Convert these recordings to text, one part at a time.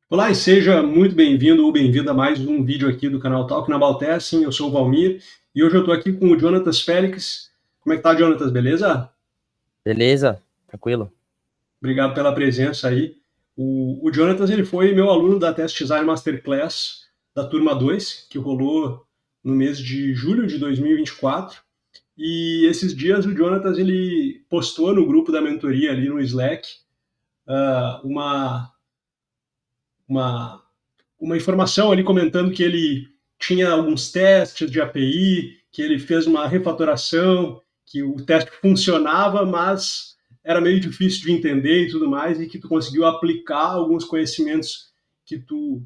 Olá e seja muito bem-vindo ou bem-vinda a mais um vídeo aqui do canal Talk na Baltessin. Eu sou o Valmir e hoje eu estou aqui com o Jonatas Félix. Como é que tá, Jonatas? Beleza? Beleza? Tranquilo? Obrigado pela presença aí. O Jonatas ele foi meu aluno da Test Design Masterclass da turma 2, que rolou no mês de julho de 2024. E esses dias o Jonatas ele postou no grupo da mentoria ali no Slack uma uma informação ali comentando que ele tinha alguns testes de API, que ele fez uma refatoração, que o teste funcionava, mas era meio difícil de entender e tudo mais, e que tu conseguiu aplicar alguns conhecimentos que tu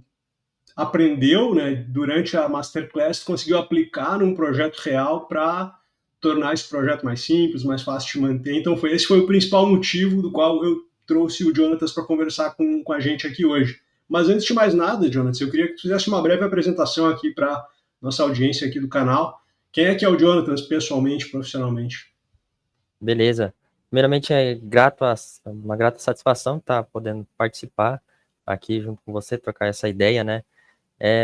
aprendeu, né, durante a masterclass, tu conseguiu aplicar num projeto real para tornar esse projeto mais simples, mais fácil de manter. Então esse foi o principal motivo do qual eu trouxe o Jonatas para conversar com a gente aqui hoje. Mas antes de mais nada, Jonatas, eu queria que tu fizesse uma breve apresentação aqui para nossa audiência aqui do canal. Quem é que é o Jonatas pessoalmente, profissionalmente? Beleza. Primeiramente, uma grata satisfação estar podendo participar aqui junto com você, trocar essa ideia, né?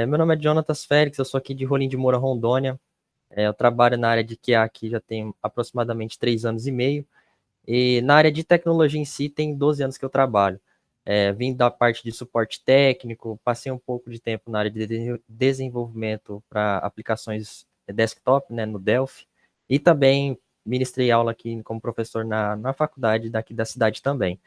Meu nome é Jonatas Félix, eu sou aqui de Rolim de Moura, Rondônia. Eu trabalho na área de QA aqui já tem aproximadamente 3 anos e meio. E na área de tecnologia em si, tem 12 anos que eu trabalho. Vim da parte de suporte técnico, passei um pouco de tempo na área de desenvolvimento para aplicações desktop, né, no Delphi, e também ministrei aula aqui como professor na faculdade daqui da cidade também.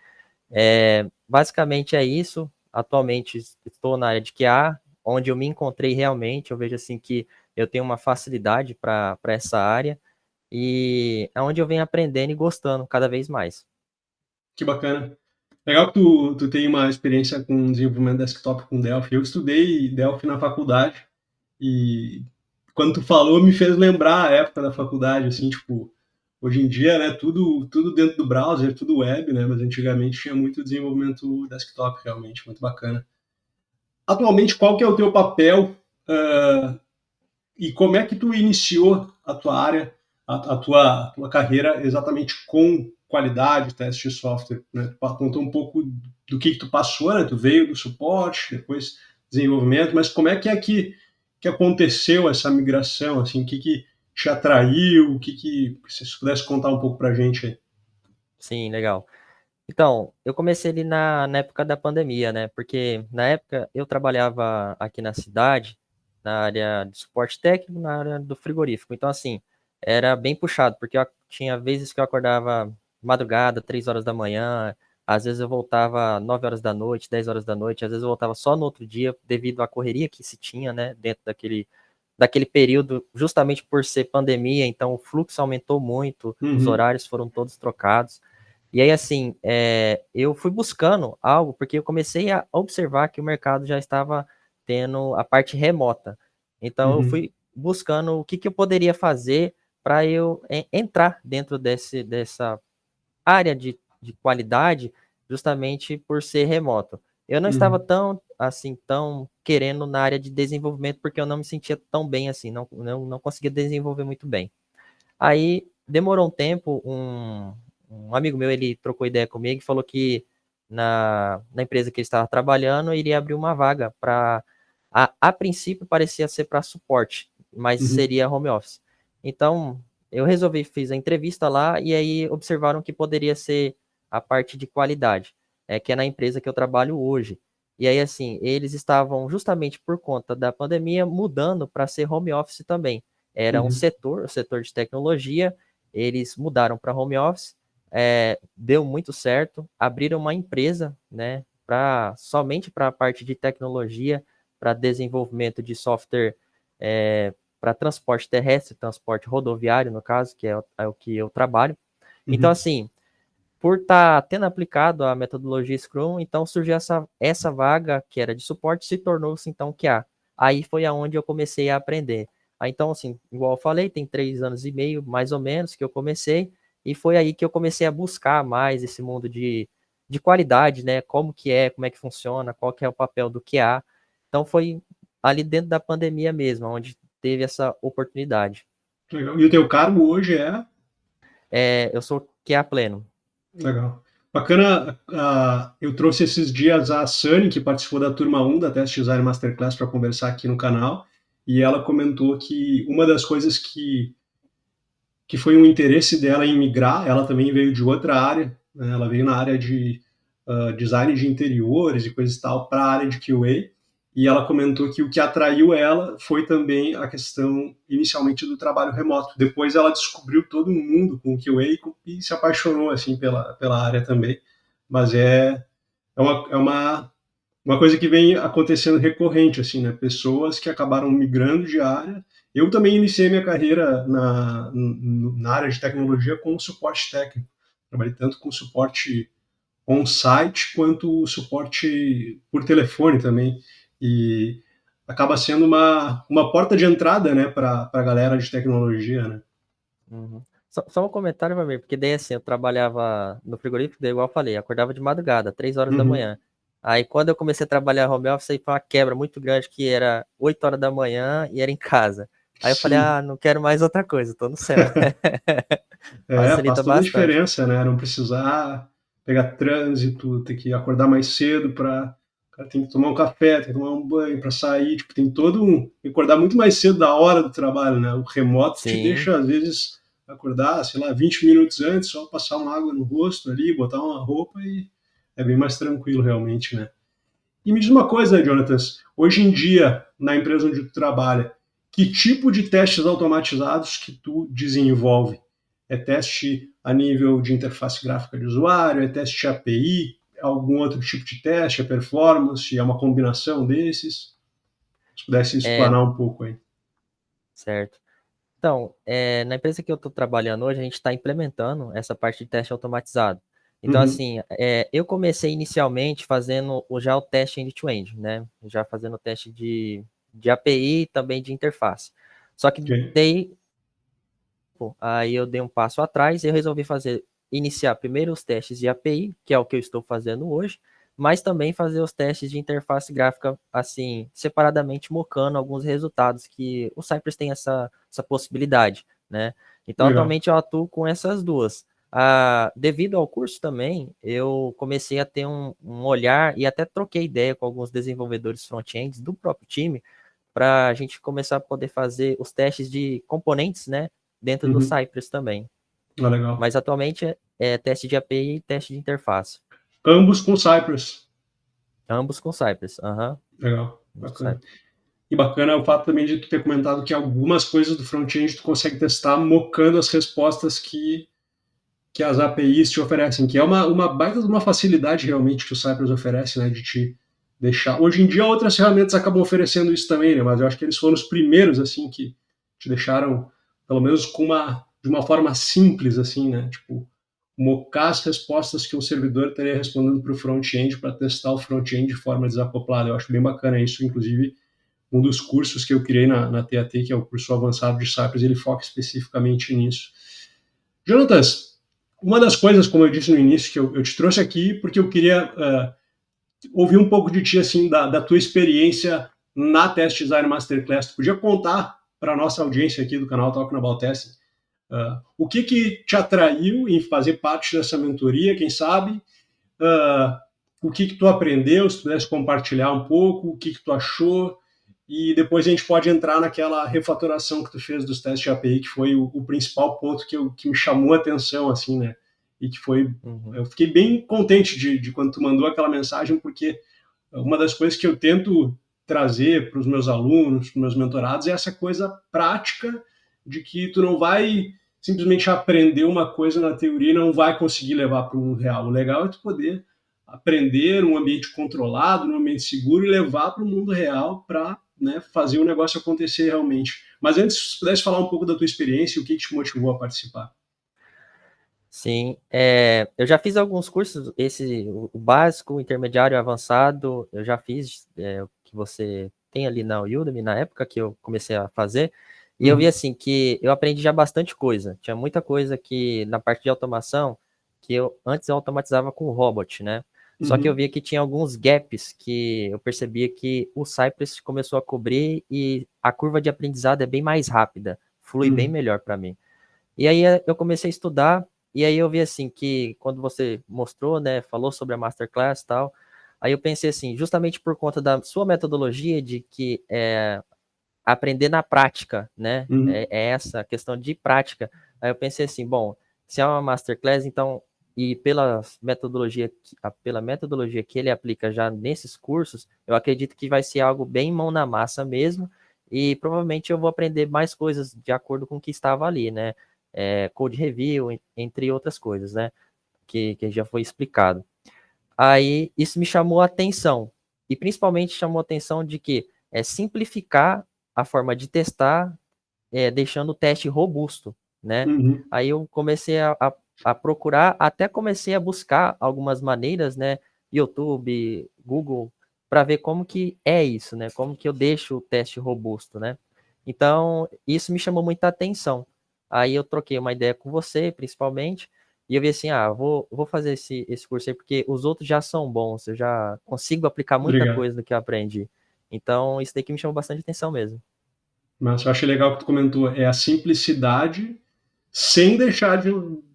Basicamente é isso. Atualmente estou na área de QA, onde eu me encontrei realmente. Eu vejo assim que eu tenho uma facilidade para essa área e é onde eu venho aprendendo e gostando cada vez mais. Que bacana. Legal que tu tem uma experiência com desenvolvimento desktop com Delphi. Eu estudei Delphi na faculdade e quando tu falou me fez lembrar a época da faculdade, assim, tipo, hoje em dia, né, tudo dentro do browser, tudo web, né, mas antigamente tinha muito desenvolvimento desktop, realmente, muito bacana. Atualmente, qual que é o teu papel e como é que tu iniciou a tua área, a tua carreira exatamente com qualidade, teste de software, né? Tu contou um pouco do que tu passou, né? Tu veio do suporte, depois desenvolvimento, mas como é que aconteceu essa migração, assim, o que te atraiu, se você pudesse contar um pouco pra gente aí. Sim, legal. Então, eu comecei ali na época da pandemia, né? Porque na época eu trabalhava aqui na cidade, na área de suporte técnico, na área do frigorífico. Então, assim, era bem puxado, porque eu tinha vezes que eu acordava madrugada, 3 horas da manhã, às vezes eu voltava 9 horas da noite, 10 horas da noite, às vezes eu voltava só no outro dia, devido à correria que se tinha, né? Dentro daquele período, justamente por ser pandemia, então o fluxo aumentou muito, os Uhum, horários foram todos trocados. E aí, assim, eu fui buscando algo, porque eu comecei a observar que o mercado já estava tendo a parte remota. Então, eu uhum, fui buscando o que, que eu poderia fazer para eu entrar dentro dessa área de qualidade, justamente por ser remoto. Eu não estava uhum, tão, assim, tão querendo na área de desenvolvimento, porque eu não me sentia tão bem assim, não conseguia desenvolver muito bem. Aí demorou um tempo, um amigo meu, ele trocou ideia comigo e falou que na empresa que ele estava trabalhando, iria abrir uma vaga para, a princípio parecia ser para suporte, mas uhum, seria home office. Então, eu resolvi, fiz a entrevista lá e aí observaram que poderia ser a parte de qualidade, que é na empresa que eu trabalho hoje. E aí, assim, eles estavam justamente por conta da pandemia mudando para ser home office também. Era um uhum, setor, o setor de tecnologia, eles mudaram para home office, deu muito certo, abriram uma empresa, né, somente para a parte de tecnologia, para desenvolvimento de software para transporte terrestre, transporte rodoviário, no caso, que é o que eu trabalho. Então, uhum. assim, por estar tendo aplicado a metodologia Scrum, então surgiu essa vaga que era de suporte, se tornou-se então QA. Aí foi aonde eu comecei a aprender. Aí, então, assim, igual eu falei, tem 3 anos e meio, mais ou menos, que eu comecei, e foi aí que eu comecei a buscar mais esse mundo de qualidade, né? Como é que funciona, qual que é o papel do QA. Então foi ali dentro da pandemia mesmo, onde teve essa oportunidade. Legal. E o teu cargo hoje é? Eu sou QA pleno. Legal. Bacana, eu trouxe esses dias a Sunny, que participou da turma 1 da Test Design Masterclass, para conversar aqui no canal, e ela comentou que uma das coisas que foi um interesse dela em migrar, ela também veio de outra área, né? Ela veio na área de design de interiores e coisas e tal, para a área de QA, e ela comentou que o que atraiu ela foi também a questão, inicialmente, do trabalho remoto. Depois ela descobriu todo um mundo com o QA e se apaixonou assim, pela área também. Mas é uma coisa que vem acontecendo recorrente, assim, né? Pessoas que acabaram migrando de área. Eu também iniciei minha carreira na área de tecnologia com suporte técnico. Trabalhei tanto com suporte on-site quanto suporte por telefone também. E acaba sendo uma porta de entrada, né, para a galera de tecnologia, né? Uhum. Só um comentário, Valmir, porque daí assim, eu trabalhava no frigorífico, daí igual eu falei, acordava de madrugada, 3 horas da Uhum. manhã. Aí quando eu comecei a trabalhar home office, aí foi uma quebra muito grande, que era 8 horas da manhã e era em casa. Aí eu falei, Sim. não quero mais outra coisa, tô no céu. Faz Facilita toda a bastante. diferença, né? Não precisar pegar trânsito, ter que acordar mais cedo para. Cara, tem que tomar um café, tem que tomar um banho para sair. Tipo, tem todo um. Tem que acordar muito mais cedo da hora do trabalho, né? O remoto te Sim, deixa, às vezes, acordar, sei lá, 20 minutos antes, só passar uma água no rosto ali, botar uma roupa e é bem mais tranquilo, realmente, né? E me diz uma coisa, Jonatas, hoje em dia, na empresa onde tu trabalha, que tipo de testes automatizados que tu desenvolve? É teste a nível de interface gráfica de usuário? É teste API? É algum outro tipo de teste? É performance? É uma combinação desses? Se pudesse é, explanar um pouco aí. certo. Então, na empresa que eu estou trabalhando hoje, a gente está implementando essa parte de teste automatizado. Então, Uhum. assim, eu comecei inicialmente fazendo já o teste end-to-end, né? Já fazendo o teste de API e também de interface. Só que Ok. daí, pô, aí eu dei um passo atrás e eu resolvi iniciar primeiro os testes de API, que é o que eu estou fazendo hoje, mas também fazer os testes de interface gráfica, assim, separadamente, mocando alguns resultados que o Cypress tem essa possibilidade, né? Então, Legal. atualmente eu atuo com essas duas. Devido ao curso também, eu comecei a ter um olhar e até troquei ideia com alguns desenvolvedores front-ends do próprio time, para a gente começar a poder fazer os testes de componentes, né, dentro do Uhum. Cypress também. Ah, legal. Mas atualmente é teste de API e teste de interface. Ambos com Cypress. Ambos com Cypress. Aham. Legal. Ambos com Bacana. Cypress. E bacana é o fato também de tu ter comentado que algumas coisas do front-end tu consegue testar mocando as respostas que as APIs te oferecem, que é uma baita de uma facilidade realmente que o Cypress oferece, né, de te deixar. Hoje em dia outras ferramentas acabam oferecendo isso também, né, mas eu acho que eles foram os primeiros assim que te deixaram, pelo menos de uma forma simples assim, né, tipo mocar as respostas que um servidor estaria respondendo para o front-end para testar o front-end de forma desacoplada. Eu acho bem bacana isso, inclusive um dos cursos que eu criei na TAT, que é o curso avançado de Cypress, ele foca especificamente nisso. Jonatas, uma das coisas, como eu disse no início, que eu te trouxe aqui, porque eu queria ouvir um pouco de ti, assim, da tua experiência na Test Design Masterclass. Tu podia contar para a nossa audiência aqui do canal Talking About Testing o que te atraiu em fazer parte dessa mentoria, quem sabe? Uh, o que tu aprendeu, se tu pudesse compartilhar um pouco, o que tu achou, e depois a gente pode entrar naquela refatoração que tu fez dos testes de API, que foi o principal ponto que me chamou a atenção, assim, né? E que foi. Uhum. Eu fiquei bem contente de quando tu mandou aquela mensagem, porque uma das coisas que eu tento trazer para os meus alunos, para os meus mentorados, é essa coisa prática de que tu não vai simplesmente aprender uma coisa na teoria e não vai conseguir levar para o mundo real. O legal é tu poder aprender num ambiente controlado, num ambiente seguro e levar para o mundo real para, né, fazer o negócio acontecer realmente. Mas antes, se pudesse falar um pouco da tua experiência e o que te motivou a participar. Sim, eu já fiz alguns cursos, o básico, o intermediário, o avançado, eu já fiz o que você tem ali na Udemy, na época que eu comecei a fazer, e eu vi Uhum, assim que eu aprendi já bastante coisa, tinha muita coisa que na parte de automação, que antes eu automatizava com robot, né? Só que eu uhum, via que tinha alguns gaps que eu percebia que o Cypress começou a cobrir e a curva de aprendizado é bem mais rápida, flui bem uhum, melhor para mim. E aí eu comecei a estudar E aí eu vi assim que quando você mostrou, né, falou sobre a Masterclass e tal, aí eu pensei assim, justamente por conta da sua metodologia de que aprender na prática, né? Uhum. É essa questão de prática. Aí eu pensei assim, bom, se é uma masterclass, então, e pela metodologia que ele aplica já nesses cursos, eu acredito que vai ser algo bem mão na massa mesmo, e provavelmente eu vou aprender mais coisas de acordo com o que estava ali, né? Code review, entre outras coisas, né? Que já foi explicado. Aí isso me chamou a atenção. E principalmente chamou a atenção de que simplificar a forma de testar, deixando o teste robusto, né? Uhum. Aí eu comecei a procurar, até comecei a buscar algumas maneiras, né? YouTube, Google, para ver como que é isso, né? Como que eu deixo o teste robusto, né? Então, isso me chamou muita atenção. Aí eu troquei uma ideia com você, principalmente, e eu vi assim, vou fazer esse curso aí, porque os outros já são bons, eu já consigo aplicar muita Obrigado. coisa do que eu aprendi. Então, isso daqui me chamou bastante atenção mesmo. Mas eu achei legal que tu comentou, é a simplicidade sem deixar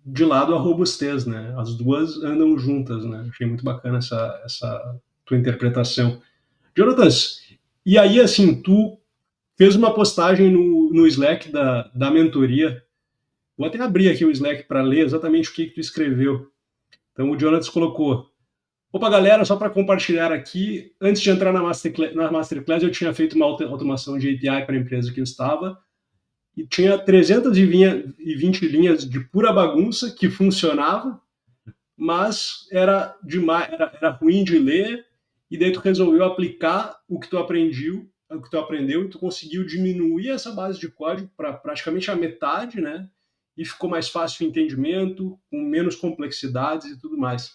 de lado a robustez, né? As duas andam juntas, né? Achei muito bacana essa tua interpretação. Jonatas, e aí, assim, tu fez uma postagem no Slack da mentoria. Vou até abrir aqui o Slack para ler exatamente o que tu escreveu. Então, o Jonatas colocou: opa, galera, só para compartilhar aqui, antes de entrar na Masterclass, eu tinha feito uma automação de API para a empresa que eu estava, e tinha 320 linhas de pura bagunça que funcionava, mas era demais, era ruim de ler, e daí tu resolveu aplicar o que tu aprendeu, e tu conseguiu diminuir essa base de código para praticamente a metade, né? E ficou mais fácil o entendimento, com menos complexidades e tudo mais.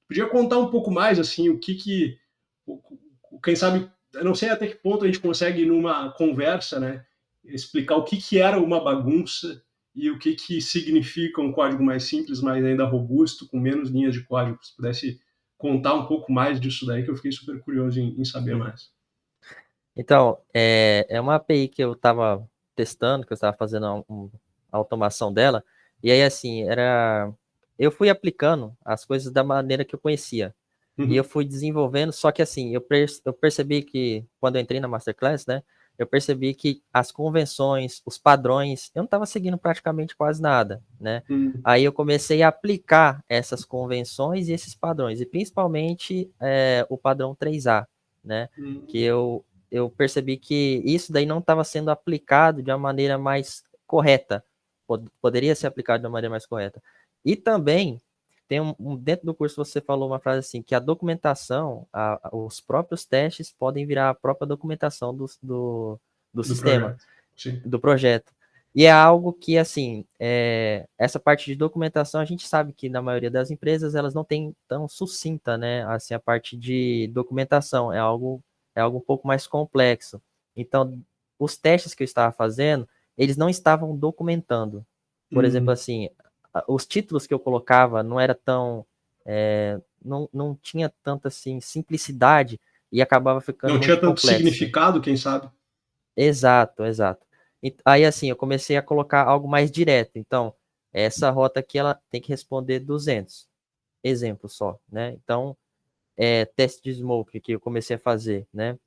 Podia contar um pouco mais, assim, quem sabe, eu não sei até que ponto a gente consegue, numa conversa, né, explicar o que era uma bagunça e o que significa um código mais simples, mas ainda robusto, com menos linhas de código. Se pudesse contar um pouco mais disso daí, que eu fiquei super curioso em saber mais. Então, é uma API que eu estava testando, que eu estava fazendo a automação dela, e aí, assim, eu fui aplicando as coisas da maneira que eu conhecia, e eu Uhum. fui desenvolvendo, só que, assim, eu percebi que, quando eu entrei na Masterclass, né, eu percebi que as convenções, os padrões, eu não estava seguindo praticamente quase nada, né, Uhum. aí eu comecei a aplicar essas convenções e esses padrões, e principalmente o padrão 3A, né, que Uhum. eu percebi que isso daí não estava sendo aplicado de uma maneira mais correta. Poderia ser aplicado de uma maneira mais correta. E também, dentro do curso você falou uma frase assim, que a documentação, os próprios testes podem virar a própria documentação do Do sistema, projeto. Sim. do projeto. E é algo que, assim, essa parte de documentação, a gente sabe que na maioria das empresas elas não têm tão sucinta, né? Assim, a parte de documentação é algo um pouco mais complexo. Então, os testes que eu estava fazendo, eles não estavam documentando. Por exemplo, Uhum. assim, os títulos que eu colocava não era tão, não tinha tanta assim simplicidade e acabava ficando Não tinha muito tanto complexo. significado, quem sabe? Exato, exato. Aí assim, eu comecei a colocar algo mais direto. Então, essa rota aqui ela tem que responder 200. Exemplo só, né? Então, teste de smoke que eu comecei a fazer, né?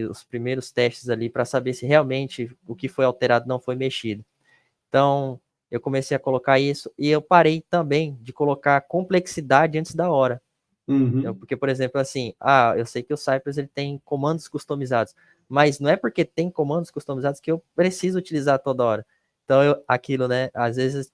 Os primeiros testes ali para saber se realmente o que foi alterado não foi mexido. Então, eu comecei a colocar isso e eu parei também de colocar complexidade antes da hora. Uhum. Porque, por exemplo, assim, eu sei que o Cypress ele tem comandos customizados, mas não é porque tem comandos customizados que eu preciso utilizar toda hora. Então, aquilo, né, às vezes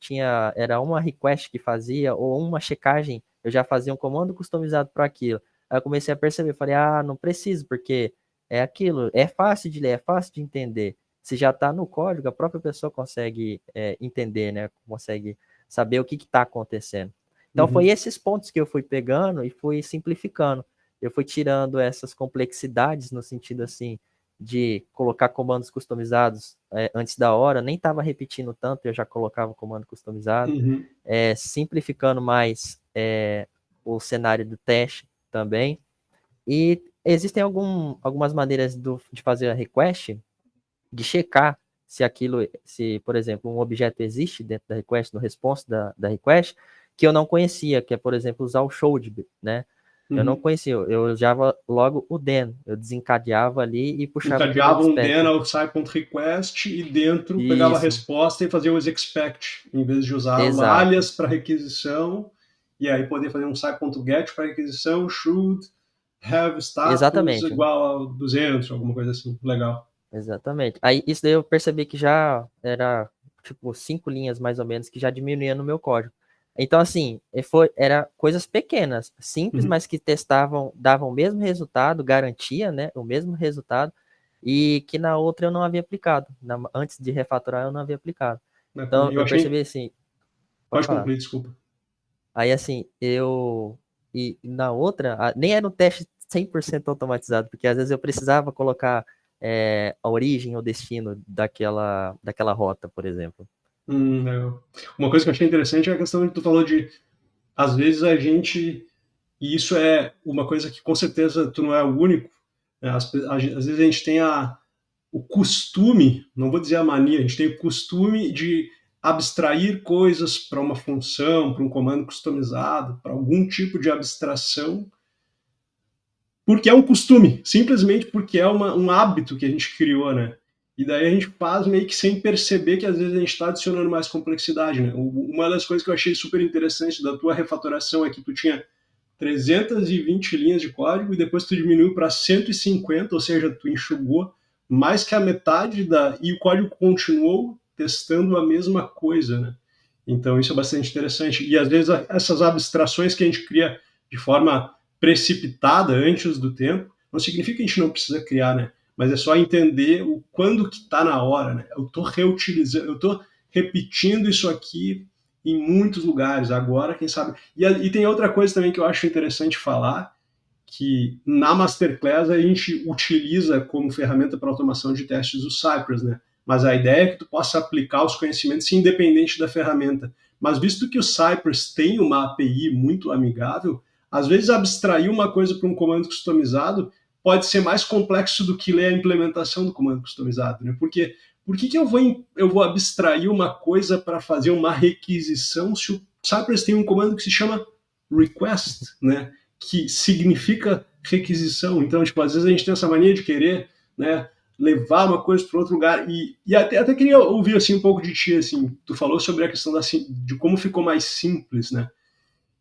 era uma request que fazia, ou uma checagem, eu já fazia um comando customizado para aquilo. Aí eu comecei a perceber, falei, não preciso, porque é aquilo, é fácil de ler, é fácil de entender. Se já está no código, a própria pessoa consegue entender, né, consegue saber o que está acontecendo. Então, foi Uhum. esses pontos que eu fui pegando e fui simplificando. Eu fui tirando essas complexidades no sentido assim de colocar comandos customizados antes da hora, nem estava repetindo tanto, eu já colocava o comando customizado, Uhum. simplificando mais o cenário do teste também. E existem algumas maneiras de fazer a request, de checar se aquilo, se, por exemplo, um objeto existe dentro da request, no response da request, que eu não conhecia, que é, por exemplo, usar o showed, né? Eu não conhecia, eu usava logo o then, eu desencadeava ali e puxava aquele Encadeava um then obspec. ao site.request e dentro pegava a Isso, resposta e fazia o expect, em vez de usar um exato, alias para requisição, e aí poder fazer um site.get para requisição, should have status exatamente. igual a 200, alguma coisa assim. Legal. Exatamente. Aí isso daí eu percebi que já era tipo 5 linhas mais ou menos que já diminuía no meu código. Então assim, era coisas pequenas, simples, Uhum. mas que testavam, davam o mesmo resultado, garantia, né, o mesmo resultado, e que na outra eu não havia aplicado. Antes de refatorar eu não havia aplicado. Bacana. Então Eu eu achei. percebi assim, pode Pode falar. concluir, desculpa. Aí assim, e na outra, nem era um teste 100% automatizado, porque às vezes eu precisava colocar a origem ou destino daquela rota, por exemplo. Legal. Uma coisa que eu achei interessante é a questão que tu falou de, às vezes a gente, e isso é uma coisa que com certeza tu não é o único, né? Às vezes a gente tem o costume, não vou dizer a mania, a gente tem o costume de abstrair coisas para uma função, para um comando customizado, para algum tipo de abstração, porque é um costume, simplesmente porque é um hábito que a gente criou, né? E daí a gente faz meio que sem perceber que às vezes a gente está adicionando mais complexidade, né? Uma das coisas que eu achei super interessante da tua refatoração é que tu tinha 320 linhas de código e depois tu diminuiu para 150, ou seja, tu enxugou mais que a metade e o código continuou testando a mesma coisa, né? Então isso é bastante interessante. E às vezes essas abstrações que a gente cria de forma precipitada antes do tempo, não significa que a gente não precisa criar, né? Mas é só entender o quando que está na hora, né? Eu estou reutilizando, eu estou repetindo isso aqui em muitos lugares. Agora, quem sabe. E tem outra coisa também que eu acho interessante falar, que na Masterclass a gente utiliza como ferramenta para automação de testes o Cypress, né? Mas a ideia é que tu possa aplicar os conhecimentos independente da ferramenta. Mas visto que o Cypress tem uma API muito amigável, às vezes abstrair uma coisa para um comando customizado pode ser mais complexo do que ler a implementação do comando customizado, né? Porque por que eu vou abstrair uma coisa para fazer uma requisição se o Cypress tem um comando que se chama request, né? Que significa requisição. Então, tipo, às vezes a gente tem essa mania de querer, né, levar uma coisa para outro lugar. E até queria ouvir assim um pouco de ti, assim, tu falou sobre a questão de como ficou mais simples, né?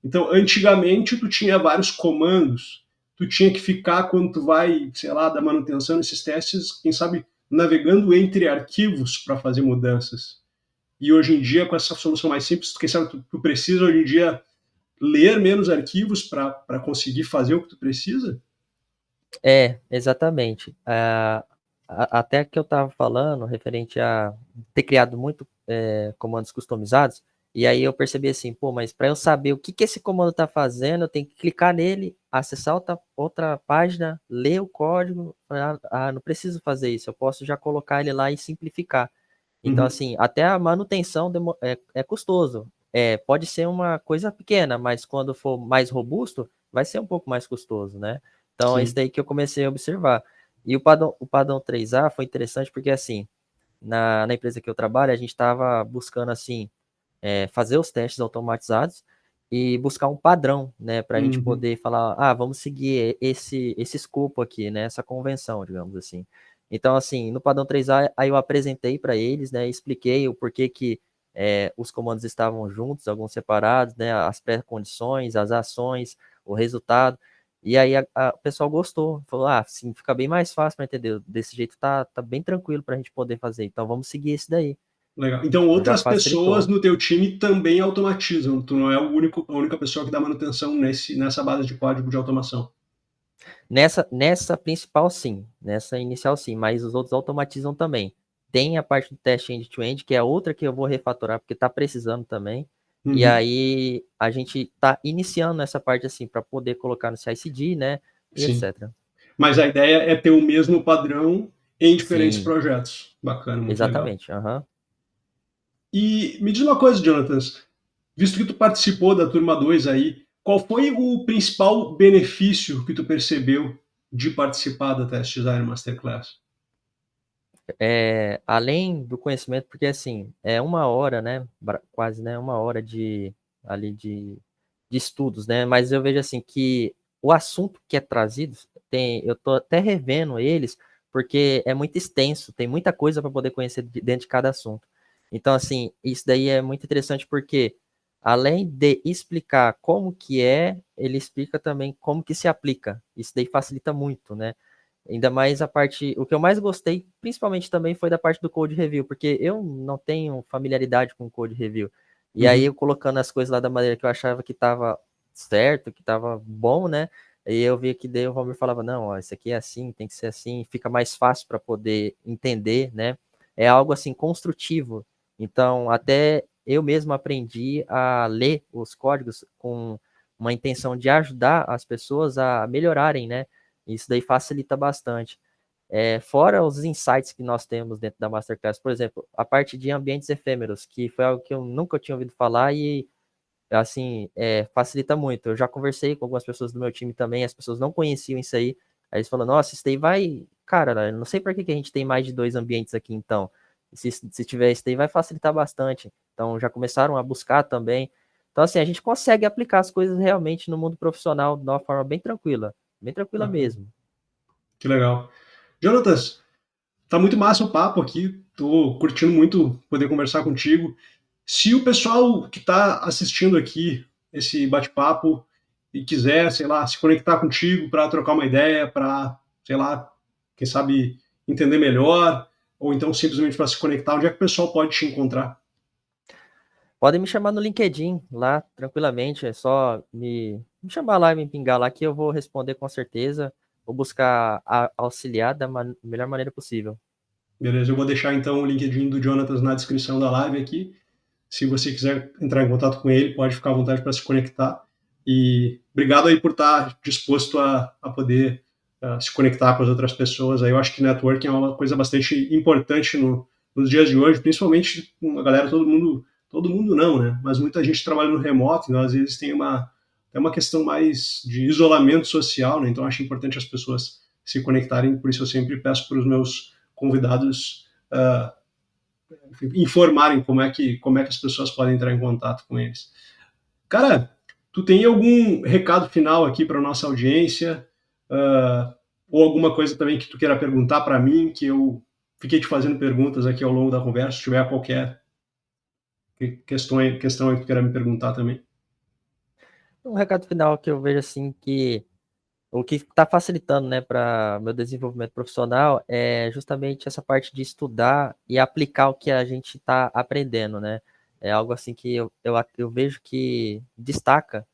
Então, antigamente tu tinha vários comandos, tu tinha que ficar quando tu vai, sei lá, dar manutenção nesses testes, quem sabe navegando entre arquivos para fazer mudanças. E hoje em dia, com essa solução mais simples, quem sabe tu precisa hoje em dia ler menos arquivos para conseguir fazer o que tu precisa? Exatamente. Até que eu estava falando, referente a ter criado muito comandos customizados, e aí eu percebi assim, pô, mas para eu saber o que, que esse comando está fazendo, eu tenho que clicar nele, acessar outra página, ler o código. Não preciso fazer isso, eu posso já colocar ele lá e simplificar. Então, Uhum. assim, até a manutenção é custoso. Pode ser uma coisa pequena, mas quando for mais robusto, vai ser um pouco mais custoso, né? Então, é isso Sim. daí que eu comecei a observar. E o padrão 3A foi interessante porque, assim, na empresa que eu trabalho, a gente estava buscando, assim, fazer os testes automatizados e buscar um padrão, né, para a gente Uhum. poder falar, vamos seguir esse escopo aqui, né, essa convenção, digamos assim. Então, assim, no padrão 3A, aí eu apresentei para eles, né, expliquei o porquê que os comandos estavam juntos, alguns separados, né, as pré-condições, as ações, o resultado. E aí o pessoal gostou, falou, sim, fica bem mais fácil para entender. Desse jeito tá bem tranquilo para a gente poder fazer. Então vamos seguir esse daí. Legal. Então, Então já outras pessoas facilitou. no teu time também automatizam. Tu não é a única pessoa que dá manutenção nessa base de código de automação. Nessa principal, sim. Nessa inicial, sim. Mas os outros automatizam também. Tem a parte do teste end-to-end, que é outra que eu vou refatorar, porque está precisando também. E Uhum. aí, a gente está iniciando essa parte, assim, para poder colocar no CI/CD, né? E Sim. etc. Mas a ideia é ter o mesmo padrão em diferentes Sim, projetos. Bacana, muito legal. exatamente. Aham. E me diz uma coisa, Jonathan, visto que tu participou da turma 2 aí, qual foi o principal benefício que tu percebeu de participar da Test Design Masterclass? Além do conhecimento, porque assim, é uma hora, né, quase, né, uma hora ali de estudos, né, mas eu vejo assim que o assunto que é trazido, eu tô até revendo eles, porque é muito extenso, tem muita coisa para poder conhecer dentro de cada assunto. Então, assim, isso daí é muito interessante porque, além de explicar como que é, ele explica também como que se aplica. Isso daí facilita muito, né? Ainda mais a parte. O que eu mais gostei, principalmente também, foi da parte do code review, porque eu não tenho familiaridade com code review. E aí, Uhum. eu colocando as coisas lá da maneira que eu achava que estava certo, que estava bom, né? E eu via que daí o Valmir falava: não, ó, isso aqui é assim, tem que ser assim, fica mais fácil para poder entender, né? É algo assim construtivo. Então, até eu mesmo aprendi a ler os códigos com uma intenção de ajudar as pessoas a melhorarem, né? Isso daí facilita bastante. Fora os insights que nós temos dentro da Masterclass, por exemplo, a parte de ambientes efêmeros, que foi algo que eu nunca tinha ouvido falar e, assim, facilita muito. Eu já conversei com algumas pessoas do meu time também, as pessoas não conheciam isso aí. Aí eles falaram, nossa, isso daí vai... Cara, eu não sei por que a gente tem mais de 2 ambientes aqui, então. Se tiver isso daí, vai facilitar bastante. Então, já começaram a buscar também. Então, assim, a gente consegue aplicar as coisas realmente no mundo profissional de uma forma bem tranquila Bacana. mesmo. Que legal. Jonatas, tá muito massa o papo aqui. Tô curtindo muito poder conversar contigo. Se o pessoal que está assistindo aqui esse bate-papo e quiser, sei lá, se conectar contigo para trocar uma ideia, para, sei lá, quem sabe entender melhor, ou então simplesmente para se conectar, onde é que o pessoal pode te encontrar? Podem me chamar no LinkedIn lá, tranquilamente. É só me chamar lá e me pingar lá que eu vou responder com certeza. Vou buscar auxiliar da melhor maneira possível. Beleza, eu vou deixar então o LinkedIn do Jonatas na descrição da live aqui. Se você quiser entrar em contato com ele, pode ficar à vontade para se conectar. E obrigado aí por estar disposto a poder se conectar com as outras pessoas. Aí eu acho que networking é uma coisa bastante importante nos dias de hoje, principalmente com a galera, todo mundo não, né? Mas muita gente trabalha no remoto, então às vezes tem uma questão mais de isolamento social, né? Então acho importante as pessoas se conectarem, por isso eu sempre peço para os meus convidados informarem como é que as pessoas podem entrar em contato com eles. Cara, tu tem algum recado final aqui para nossa audiência? Ou alguma coisa também que tu queira perguntar para mim, que eu fiquei te fazendo perguntas aqui ao longo da conversa, se tiver qualquer questão aí que tu queira me perguntar também. Um recado final que eu vejo assim que o que está facilitando, né, para meu desenvolvimento profissional é justamente essa parte de estudar e aplicar o que a gente está aprendendo, né? É algo assim que eu vejo que destaca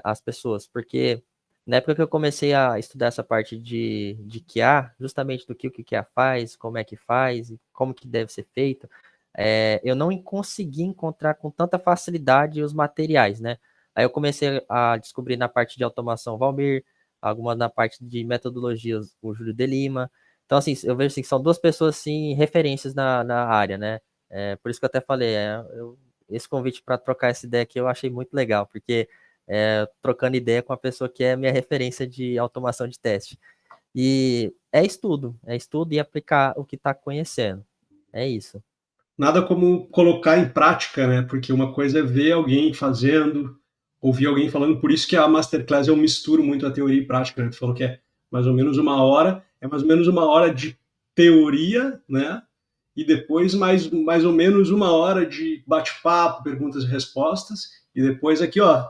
as pessoas, porque na época que eu comecei a estudar essa parte de QA, justamente do que o QA faz, como é que faz, e como que deve ser feito, eu não consegui encontrar com tanta facilidade os materiais, né? Aí eu comecei a descobrir na parte de automação Valmir, algumas na parte de metodologias, o Júlio de Lima. Então, assim, eu vejo assim, que são duas pessoas, assim, referências na área, né? Por isso que eu até falei, esse convite para trocar essa ideia aqui eu achei muito legal, porque trocando ideia com a pessoa que é minha referência de automação de teste. E é estudo e aplicar o que está conhecendo. É isso. Nada como colocar em prática, né? Porque uma coisa é ver alguém fazendo, ouvir alguém falando, por isso que a Masterclass eu misturo muito a teoria e prática, né? Tu falou que é mais ou menos uma hora, é mais ou menos uma hora de teoria, né? E depois mais ou menos uma hora de bate-papo, perguntas e respostas, e depois aqui, ó,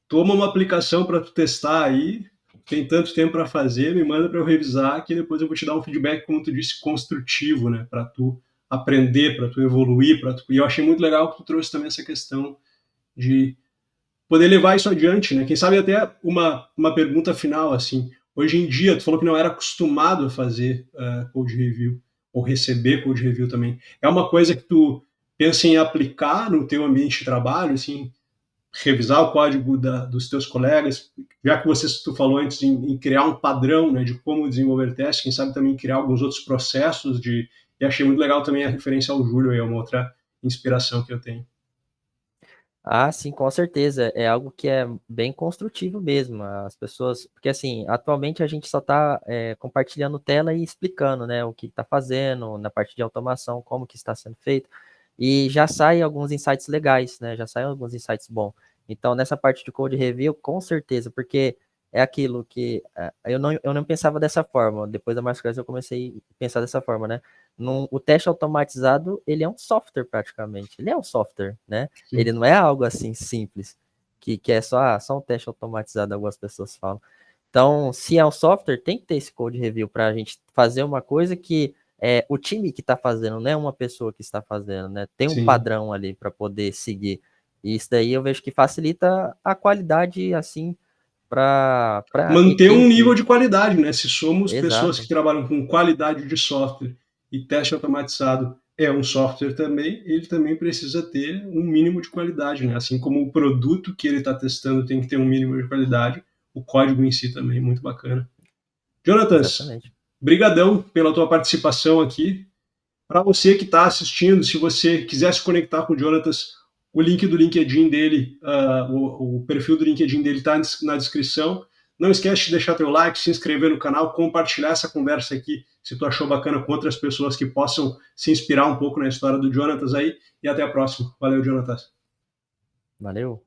toma uma aplicação para tu testar aí, tem tanto tempo para fazer, me manda para eu revisar, que depois eu vou te dar um feedback, como tu disse, construtivo, né, para tu aprender, para tu evoluir, para tu... E eu achei muito legal que tu trouxe também essa questão de poder levar isso adiante, né? Quem sabe até uma pergunta final, assim. Hoje em dia, tu falou que não era acostumado a fazer code review, ou receber code review também. É uma coisa que tu pensa em aplicar no teu ambiente de trabalho, assim, revisar o código dos teus colegas, já que tu falou antes em criar um padrão, né, de como desenvolver testes, quem sabe também criar alguns outros processos e achei muito legal também a referência ao Júlio, é uma outra inspiração que eu tenho. Ah, sim, com certeza. É algo que é bem construtivo mesmo. As pessoas, porque assim, atualmente a gente só está compartilhando tela e explicando, né, o que está fazendo na parte de automação, como que está sendo feito, e já saem alguns insights legais, né? Já saem alguns insights bons. Então, nessa parte de code review, com certeza, porque é aquilo que eu não pensava dessa forma. Depois da Masterclass eu comecei a pensar dessa forma, né? O teste automatizado, ele é um software praticamente. Ele é um software, né? Ele Sim. não é algo assim simples, que é só um teste automatizado, algumas pessoas falam. Então, se é um software, tem que ter esse code review para a gente fazer uma coisa que o time que está fazendo, não é uma pessoa que está fazendo, né? Tem um Sim. padrão ali para poder seguir. E isso daí eu vejo que facilita a qualidade, assim, para Manter um nível equipe. de qualidade, né? Se somos pessoas que Exato, trabalham com qualidade de software e teste automatizado é um software também, ele também precisa ter um mínimo de qualidade, né? Assim como o produto que ele está testando tem que ter um mínimo de qualidade, o código em si também, muito bacana. Jonatas, exatamente. brigadão pela tua participação aqui. Para você que está assistindo, se você quiser se conectar com o Jonatas, o link do LinkedIn dele, o perfil do LinkedIn dele está na descrição. Não esquece de deixar teu like, se inscrever no canal, compartilhar essa conversa aqui, se tu achou bacana, com outras pessoas que possam se inspirar um pouco na história do Jonatas aí. E até a próxima. Valeu, Jonatas. Valeu.